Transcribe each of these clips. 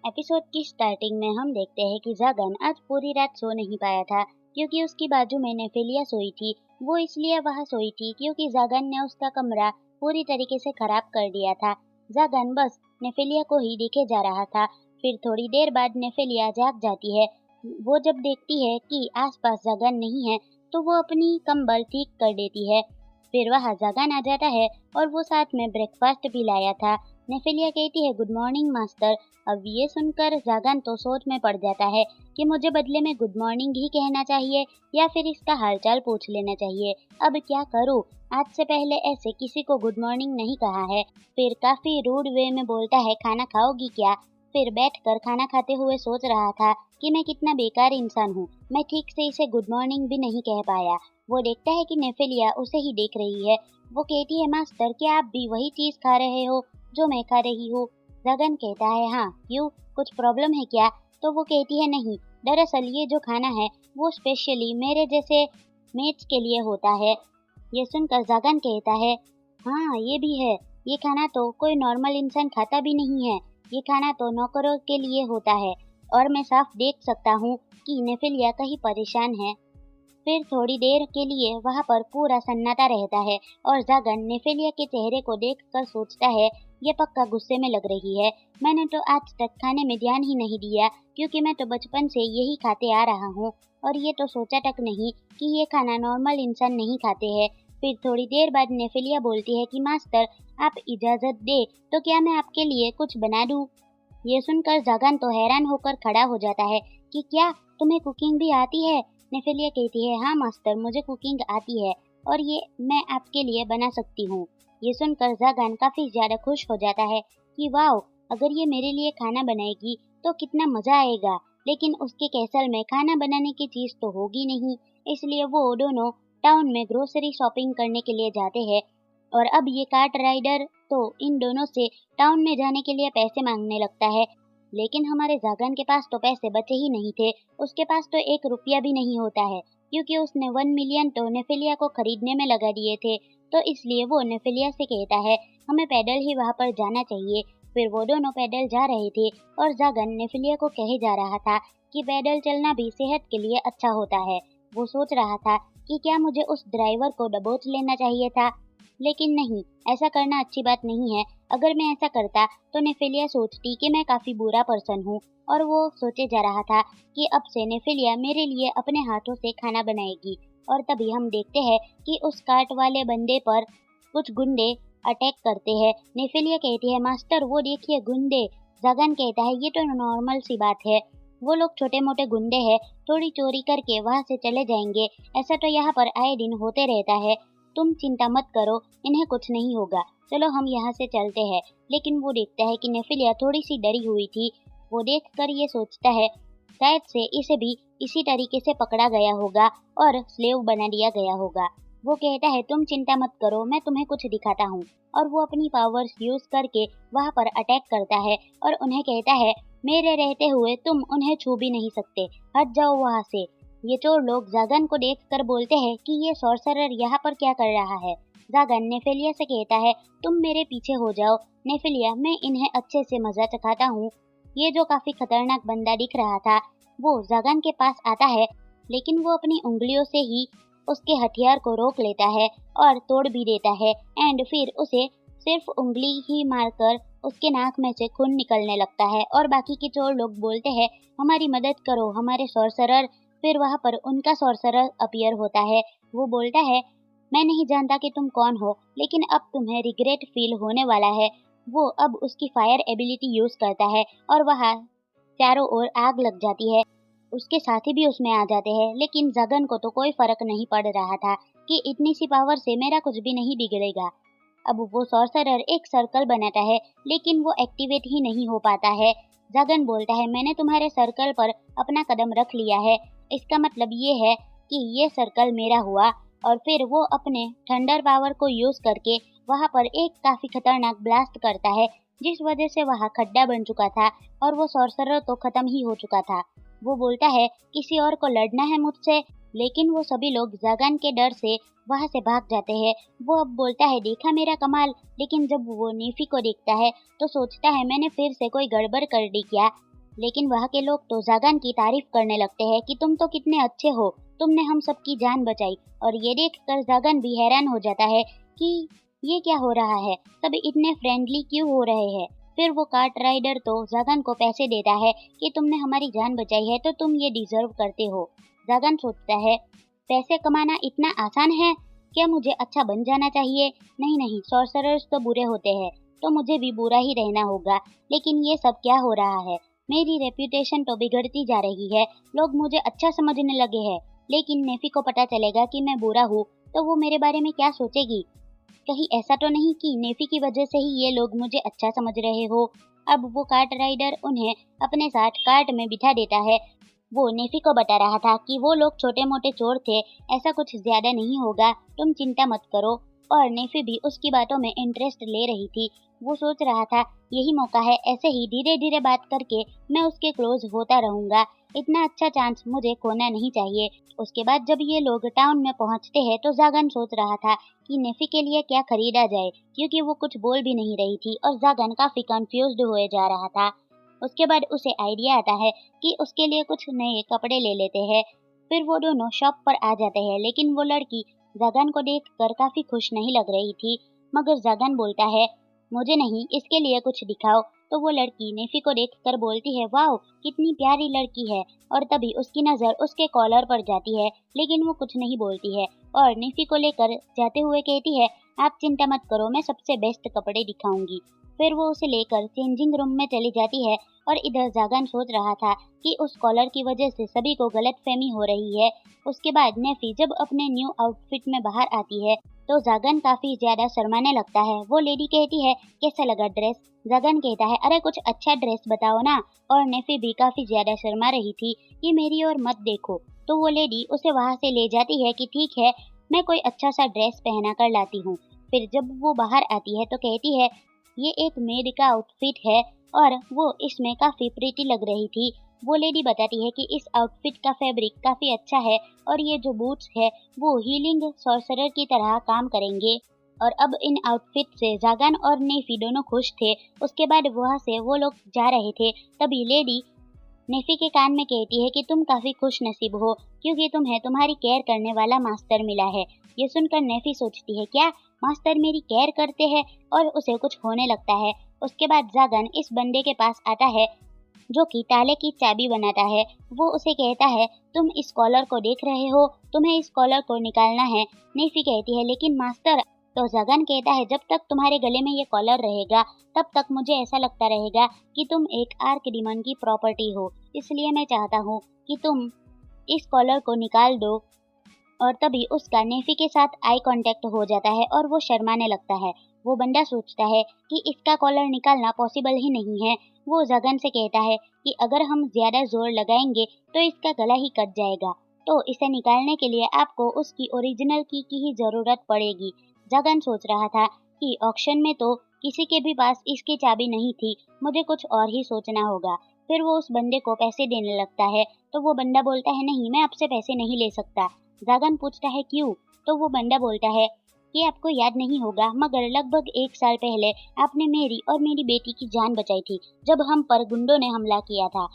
Episode की starting में हम देखते हैं कि जागन आज पूरी रात सो नहीं पाया था क्योंकि उसकी बाजू में नेफेलिया सोई थी। वो इसलिए वहां सोई थी क्योंकि जागन ने उसका कमरा पूरी तरीके से खराब कर दिया था। जागन बस नेफेलिया को ही देखे जा रहा था। फिर थोड़ी देर बाद नेफेलिया जाग जाती है। वो जब देखती है कि आसपास जागन नहीं है तो वो अपनी कंबल ठीक कर देती है। फिर वहाँ जागन आ जाता है और वो साथ में ब्रेकफास्ट भी लाया था। नेफेलिया कहती है गुड मॉर्निंग मास्टर। अब ये सुनकर जागन तो सोच में पड़ जाता है कि मुझे बदले में गुड मॉर्निंग ही कहना चाहिए या फिर इसका हालचाल पूछ लेना चाहिए। अब क्या करूं? आज से पहले ऐसे किसी को गुड मॉर्निंग नहीं कहा है। फिर काफी रूड वे में बोलता है खाना खाओगी क्या? फिर बैठकर खाना खाते हुए सोच रहा था कि मैं कितना बेकार इंसान हूँ। मैं ठीक से इसे गुड मॉर्निंग भी नहीं कह पाया। वो देखता है कि नेफेलिया उसे ही देख रही है। वो कहती है मास्टर क्या आप भी वही चीज खा रहे हो जो मैं खा रही हूँ? गगन कहता है हाँ, क्यों, कुछ प्रॉब्लम है क्या? तो वो कहती है नहीं, दरअसल ये जो खाना है वो स्पेशली मेरे जैसे मेट्स के लिए होता है। ये सुनकर गगन कहता है हाँ ये भी है, ये खाना तो कोई नॉर्मल इंसान खाता भी नहीं है, ये खाना तो नौकरों के लिए होता है। और मैं साफ देख सकता हूँ कि नेफेलिया कहीं परेशान है। फिर थोड़ी देर के लिए वहाँ पर पूरा सन्नाटा रहता है और जागन नेफेलिया के चेहरे को देखकर सोचता है ये पक्का गुस्से में लग रही है। मैंने तो आज तक खाने में ध्यान ही नहीं दिया क्योंकि मैं तो बचपन से यही खाते आ रहा हूँ और ये तो सोचा तक नहीं कि ये खाना नॉर्मल इंसान नहीं खाते हैं। फिर थोड़ी देर बाद नेफेलिया बोलती है कि मास्टर आप इजाजत दे तो क्या मैं आपके लिए कुछ बना दूँ? ये सुनकर जागन तो हैरान होकर खड़ा हो जाता है कि क्या तुम्हें कुकिंग भी आती है? नेफेलिया कहती है हाँ मास्टर, मुझे कुकिंग आती है और ये मैं आपके लिए बना सकती हूँ। ये सुनकर जागन काफी ज्यादा खुश हो जाता है कि वाह, अगर ये मेरे लिए खाना बनाएगी तो कितना मजा आएगा। लेकिन उसके कैसल में खाना बनाने की चीज तो होगी नहीं, इसलिए वो दोनों टाउन में ग्रोसरी शॉपिंग करने के लिए जाते हैं। और अब ये कार्ट राइडर तो इन दोनों से टाउन में जाने के लिए पैसे मांगने लगता है। लेकिन हमारे जागन के पास तो पैसे बचे ही नहीं थे। उसके पास तो 1 रुपया भी नहीं होता है क्योंकि उसने 1 मिलियन तो नेफेलिया को खरीदने में लगा दिए थे। तो इसलिए वो नेफेलिया से कहता है हमें पैदल ही वहाँ पर जाना चाहिए। फिर वो दोनों पैदल जा रहे थे और जागन नेफेलिया को कहे जा रहा था कि पैदल चलना भी सेहत के लिए अच्छा होता है। वो सोच रहा था कि क्या मुझे उस ड्राइवर को दबोच लेना चाहिए था, लेकिन नहीं, ऐसा करना अच्छी बात नहीं है। अगर मैं ऐसा करता तो नेफेलिया सोचती कि मैं काफी बुरा पर्सन हूँ। और वो सोचे जा रहा था कि अब से नेफेलिया मेरे लिए अपने हाथों से खाना बनाएगी। और तभी हम देखते हैं कि उस कार्ट वाले बंदे पर कुछ गुंडे अटैक करते हैं। नेफेलिया कहती है मास्टर वो देखिए गुंडे। जागन कहता है ये तो नॉर्मल सी बात है, वो लोग छोटे मोटे गुंडे हैं, थोड़ी चोरी करके वहाँ से चले जाएंगे। ऐसा तो यहाँ पर आए दिन होते रहता है, तुम चिंता मत करो, इन्हें कुछ नहीं होगा, चलो हम यहाँ से चलते हैं। लेकिन वो देखता है कि नेफेलिया थोड़ी सी डरी हुई थी। वो देखकर ये सोचता है शायद से इसे भी इसी तरीके से पकड़ा गया होगा और स्लेव बना दिया गया होगा। वो कहता है तुम चिंता मत करो, मैं तुम्हें कुछ दिखाता हूँ। और वो अपनी पावर्स यूज करके वहाँ पर अटैक करता है और उन्हें कहता है मेरे रहते हुए तुम उन्हें छू भी नहीं सकते, हट जाओ वहाँ से। ये चोर लोग जागन को देखकर बोलते हैं कि ये सॉर्सरर यहाँ पर क्या कर रहा है। जागन नेफेलिया से कहता है तुम मेरे पीछे हो जाओ नेफेलिया, मैं इन्हें अच्छे से मजा चखाता हूँ। ये जो काफी खतरनाक बंदा दिख रहा था वो जागन के पास आता है, लेकिन वो अपनी उंगलियों से ही उसके हथियार को रोक लेता है और तोड़ भी देता है। एंड फिर उसे सिर्फ उंगली ही मारकर उसके नाक में से खून निकलने लगता है। और बाकी के चोर लोग बोलते हैं हमारी मदद करो हमारे सॉर्सरर। फिर वहाँ पर उनका सॉर्सरर अपीयर होता है। वो बोलता है मैं नहीं जानता कि तुम कौन हो, लेकिन अब तुम्हें रिग्रेट फील होने वाला है। वो अब उसकी फायर एबिलिटी यूज करता है और वहाँ चारों ओर आग लग जाती है। उसके साथी भी उसमें आ जाते हैं, लेकिन जगन को तो कोई फर्क नहीं पड़ रहा था कि इतनी सी पावर से मेरा कुछ भी नहीं बिगड़ेगा। अब वो सॉर्सरर एक सर्कल बनाता है, लेकिन वो एक्टिवेट ही नहीं हो पाता है। जगन बोलता है मैंने तुम्हारे सर्कल पर अपना कदम रख लिया है, इसका मतलब ये है कि ये सर्कल मेरा हुआ। और फिर वो अपने थंडर पावर को यूज करके वहाँ पर एक काफी खतरनाक ब्लास्ट करता है, जिस वजह से वहाँ खड्डा बन चुका था और वो सॉर्सरर तो खत्म ही हो चुका था। वो बोलता है किसी और को लड़ना है मुझसे, लेकिन वो सभी लोग जागन के डर से वहाँ से भाग जाते हैं। वो अब बोलता है देखा मेरा कमाल, लेकिन जब वो नेफी को देखता है तो सोचता है मैंने फिर से कोई गड़बड़ कर दी क्या। लेकिन वहाँ के लोग तो जागान की तारीफ करने लगते हैं कि तुम तो कितने अच्छे हो, तुमने हम सबकी जान बचाई। और ये देखकर जागान भी हैरान हो जाता है कि ये क्या हो रहा है, सब इतने फ्रेंडली क्यों हो रहे हैं। फिर वो कार्ट राइडर तो जागान को पैसे देता है कि तुमने हमारी जान बचाई है तो तुम ये डिजर्व करते हो। जागान सोचता है, पैसे कमाना इतना आसान है, क्या मुझे अच्छा बन जाना चाहिए? नहीं नहीं, सॉर्सरर्स तो बुरे होते हैं, तो मुझे भी बुरा ही रहना होगा। लेकिन ये सब क्या हो रहा है, मेरी रेप्यूटेशन तो बिगड़ती जा रही है, लोग मुझे अच्छा समझने लगे हैं। लेकिन नेफी को पता चलेगा कि मैं बुरा हूँ तो वो मेरे बारे में क्या सोचेगी। कहीं ऐसा तो नहीं कि नेफी की वजह से ही ये लोग मुझे अच्छा समझ रहे हो। अब वो कार्ट राइडर उन्हें अपने साथ कार्ट में बिठा देता है। वो नेफी को बता रहा था कि वो लोग छोटे मोटे चोर थे, ऐसा कुछ ज्यादा नहीं होगा, तुम चिंता मत करो। और नेफी भी उसकी बातों में इंटरेस्ट ले रही थी। वो सोच रहा था यही मौका है, ऐसे ही धीरे धीरे बात करके मैं उसके क्लोज होता रहूंगा, इतना अच्छा चांस मुझे खोना नहीं चाहिए। उसके बाद जब ये लोग टाउन में पहुंचते हैं तो जागन सोच रहा था कि नेफी के लिए क्या खरीदा जाए, क्योंकि वो कुछ बोल भी नहीं रही थी और जागन काफी कंफ्यूज्ड हुए जा रहा था। उसके बाद उसे आइडिया आता है कि उसके लिए कुछ नए कपड़े ले लेते हैं। फिर वो दोनों शॉप पर आ जाते हैं, लेकिन वो लड़की जागन को देखकर काफी खुश नहीं लग रही थी। मगर जागन बोलता है, मुझे नहीं, इसके लिए कुछ दिखाओ। तो वो लड़की नेफी को देखकर बोलती है, वाओ कितनी प्यारी लड़की है। और तभी उसकी नजर उसके कॉलर पर जाती है, लेकिन वो कुछ नहीं बोलती है और नेफी को लेकर जाते हुए कहती है, आप चिंता मत करो, मैं सबसे बेस्ट कपड़े दिखाऊंगी। फिर वो उसे लेकर चेंजिंग रूम में चली जाती है। और इधर जागन सोच रहा था कि उस कॉलर की वजह से सभी को गलतफहमी हो रही है। उसके बाद नेफी जब अपने न्यू आउटफिट में बाहर आती है तो जागन काफी ज्यादा शर्माने लगता है। वो लेडी कहती है, कैसा लगा ड्रेस? जागन कहता है, अरे कुछ अच्छा ड्रेस बताओ ना। और नेफी भी काफी ज्यादा शर्मा रही थी कि मेरी ओर मत देखो। तो वो लेडी उसे वहां से ले जाती है कि ठीक है, मैं कोई अच्छा सा ड्रेस पहना कर लाती हूँ। फिर जब वो बाहर आती है तो कहती है, ये एक मेड का आउटफिट है और वो इसमें काफी प्रीटी लग रही थी। वो लेडी बताती है कि इस आउटफिट का फैब्रिक काफी अच्छा है और ये जो बूट्स है वो हीलिंग सॉर्सरर की तरह काम करेंगे। और अब इन आउटफिट से जागन और नेफी दोनों खुश थे। उसके बाद वहां से वो लोग जा रहे थे, तभी लेडी नेफी के कान में कहती है कि तुम काफी खुश नसीब हो, क्योंकि तुम्हें तुम्हारी केयर करने वाला मास्टर मिला है। ये सुनकर नेफी सोचती है, क्या मास्टर मेरी केयर करते हैं? और उसे कुछ होने लगता है। उसके बाद जागन इस बंदे के पास आता है जो कि ताले की चाबी बनाता है। वो उसे कहता है, तुम इस कॉलर को देख रहे हो, तुम्हें इस कॉलर को निकालना है। नेफी कहती है, लेकिन मास्टर। तो जागन कहता है, जब तक तुम्हारे गले में ये कॉलर रहेगा तब तक मुझे ऐसा लगता रहेगा कि तुम एक आर्क डीमन की प्रॉपर्टी हो, इसलिए मैं चाहता हूँ कि तुम इस कॉलर को निकाल दो। और तभी उसका नेफी के साथ आई कांटेक्ट हो जाता है और वो शर्माने लगता है। वो बंदा सोचता है कि इसका कॉलर निकालना पॉसिबल ही नहीं है। वो जगन से कहता है कि अगर हम ज्यादा जोर लगाएंगे तो इसका गला ही कट जाएगा, तो इसे निकालने के लिए आपको उसकी ओरिजिनल की ही जरूरत पड़ेगी। जगन सोच रहा था कि ऑक्शन में तो किसी के भी पास इसकी चाबी नहीं थी, मुझे कुछ और ही सोचना होगा। फिर वो उस बंदे को पैसे देने लगता है, तो वो बंदा बोलता है, नहीं मैं आपसे पैसे नहीं ले सकता। जागन पूछता है, क्यों? तो वो बंदा बोलता है कि आपको याद नहीं होगा, मगर लगभग 1 साल पहले आपने मेरी और मेरी बेटी की जान बचाई थी जब हम पर गुंडों ने हमला किया था।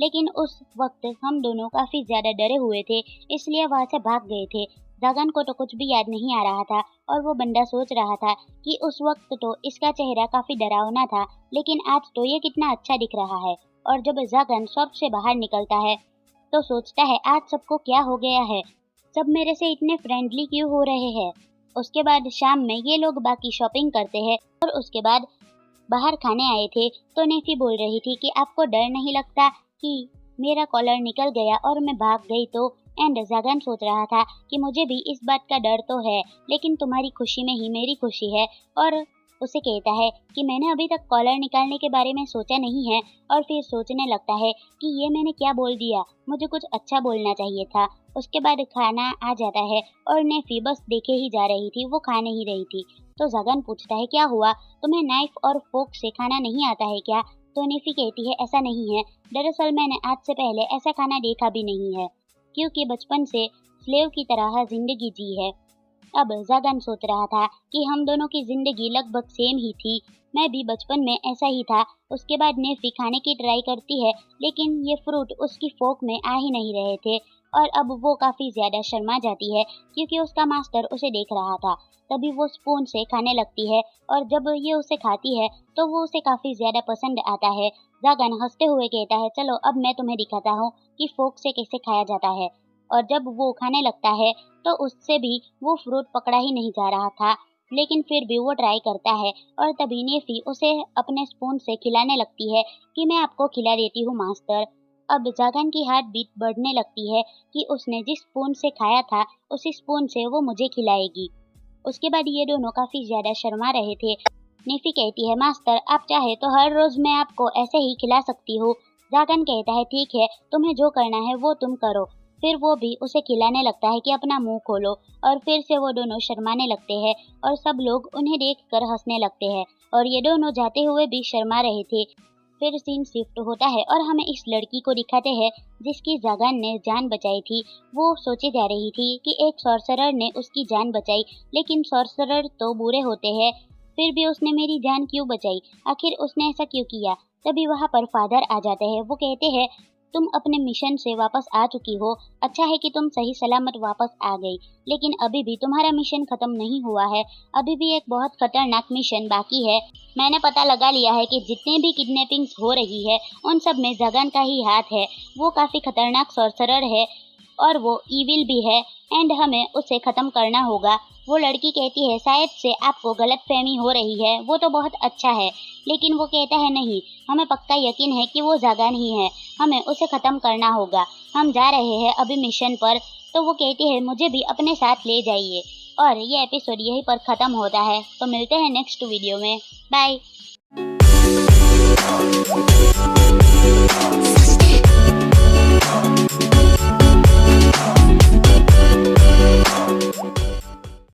लेकिन उस वक्त हम दोनों काफी ज्यादा डरे हुए थे, इसलिए वहां से भाग गए थे। जागन को तो कुछ भी याद नहीं आ रहा था और वो बंदा सोच रहा था कि उस वक्त तो इसका चेहरा काफी डरावना था, लेकिन आज तो ये कितना अच्छा दिख रहा है। और जब जागन शॉप से बाहर निकलता है तो सोचता है, आज सबको क्या हो गया है, सब मेरे से इतने फ्रेंडली क्यों हो रहे हैं। उसके बाद शाम में ये लोग बाकी शॉपिंग करते हैं और उसके बाद बाहर खाने आए थे तो नेफी बोल रही थी कि आपको डर नहीं लगता कि मेरा कॉलर निकल गया और मैं भाग गई तो। एंड जागन सोच रहा था कि मुझे भी इस बात का डर तो है, लेकिन तुम्हारी खुशी में ही मेरी खुशी है। और उसे कहता है कि मैंने अभी तक कॉलर निकालने के बारे में सोचा नहीं है। और फिर सोचने लगता है कि ये मैंने क्या बोल दिया, मुझे कुछ अच्छा बोलना चाहिए था। उसके बाद खाना आ जाता है और नेफी बस देखे ही जा रही थी, वो खा नहीं रही थी। तो जागन पूछता है, क्या हुआ, तुम्हें नाइफ और फोक से खाना नहीं आता है क्या? तो नेफी कहती है, ऐसा नहीं है, दरअसल मैंने आज से पहले ऐसा खाना देखा भी नहीं है, क्योंकि बचपन से स्लेव की तरह जिंदगी जी है। अब जागन सोच रहा था कि हम दोनों की जिंदगी लगभग सेम ही थी। मैं भी बचपन में ऐसा ही था। उसके बाद नेफी खाने की ट्राई करती है, लेकिन ये फ्रूट उसकी फोक में आ ही नहीं रहे थे और अब वो काफी ज्यादा शर्मा जाती है क्योंकि उसका मास्टर उसे देख रहा था। तभी वो स्पून से खाने लगती है और जब ये उसे खाती है तो वो उसे काफी ज्यादा पसंद आता है। जागन हंसते हुए कहता है, चलो अब मैं तुम्हें दिखाता हूँ कि फोक से कैसे खाया जाता है। और जब वो खाने लगता है तो उससे भी वो फ्रूट पकड़ा ही नहीं जा रहा था, लेकिन फिर भी वो ट्राई करता है और तभी नेफी उसे अपने स्पून से खिलाने लगती है कि मैं आपको खिला देती हूँ मास्टर। अब जागन की हार्ट बीट बढ़ने लगती है कि उसने जिस स्पून से खाया था उसी स्पून से वो मुझे खिलाएगी। उसके बाद ये दोनों काफी ज्यादा शर्मा रहे थे। नेफी कहती है, मास्टर आप चाहे तो हर रोज मैं आपको ऐसे ही खिला सकती हूँ। जागन कहता है, ठीक है, तुम्हें जो करना है वो तुम करो। फिर वो भी उसे खिलाने लगता है कि अपना मुंह खोलो और फिर से वो दोनों शर्माने लगते हैं और सब लोग उन्हें देखकर हंसने लगते हैं और ये दोनों जाते हुए भी शर्मा रहे थे। फिर सीन शिफ्ट होता है और हमें इस लड़की को दिखाते हैं जिसकी जागन ने जान बचाई थी। वो सोचे जा रही थी कि एक सॉर्सरर ने उसकी जान बचाई, लेकिन सॉर्सरर तो बुरे होते हैं। फिर भी उसने मेरी जान क्यों बचाई? आखिर उसने ऐसा क्यों किया? तभी वहाँ पर फादर आ जाते हैं। वो कहते हैं, तुम अपने मिशन से वापस आ चुकी हो। अच्छा है कि तुम सही सलामत वापस आ गई, लेकिन अभी भी तुम्हारा मिशन खत्म नहीं हुआ है। अभी भी एक बहुत खतरनाक मिशन बाकी है। मैंने पता लगा लिया है कि जितने भी किडनैपिंग्स हो रही है उन सब में जगन का ही हाथ है। वो काफी खतरनाक सॉर्सरर है और वो ईविल भी है एंड हमें उसे खत्म करना होगा। वो लड़की कहती है, शायद से आपको गलतफहमी हो रही है, वो तो बहुत अच्छा है। लेकिन वो कहता है, नहीं, हमें पक्का यकीन है कि वो जागन ही है, हमें उसे खत्म करना होगा। हम जा रहे हैं अभी मिशन पर। तो वो कहती है, मुझे भी अपने साथ ले जाइए। और ये एपिसोड यहीं पर खत्म होता है। तो मिलते हैं नेक्स्ट वीडियो में। बाय।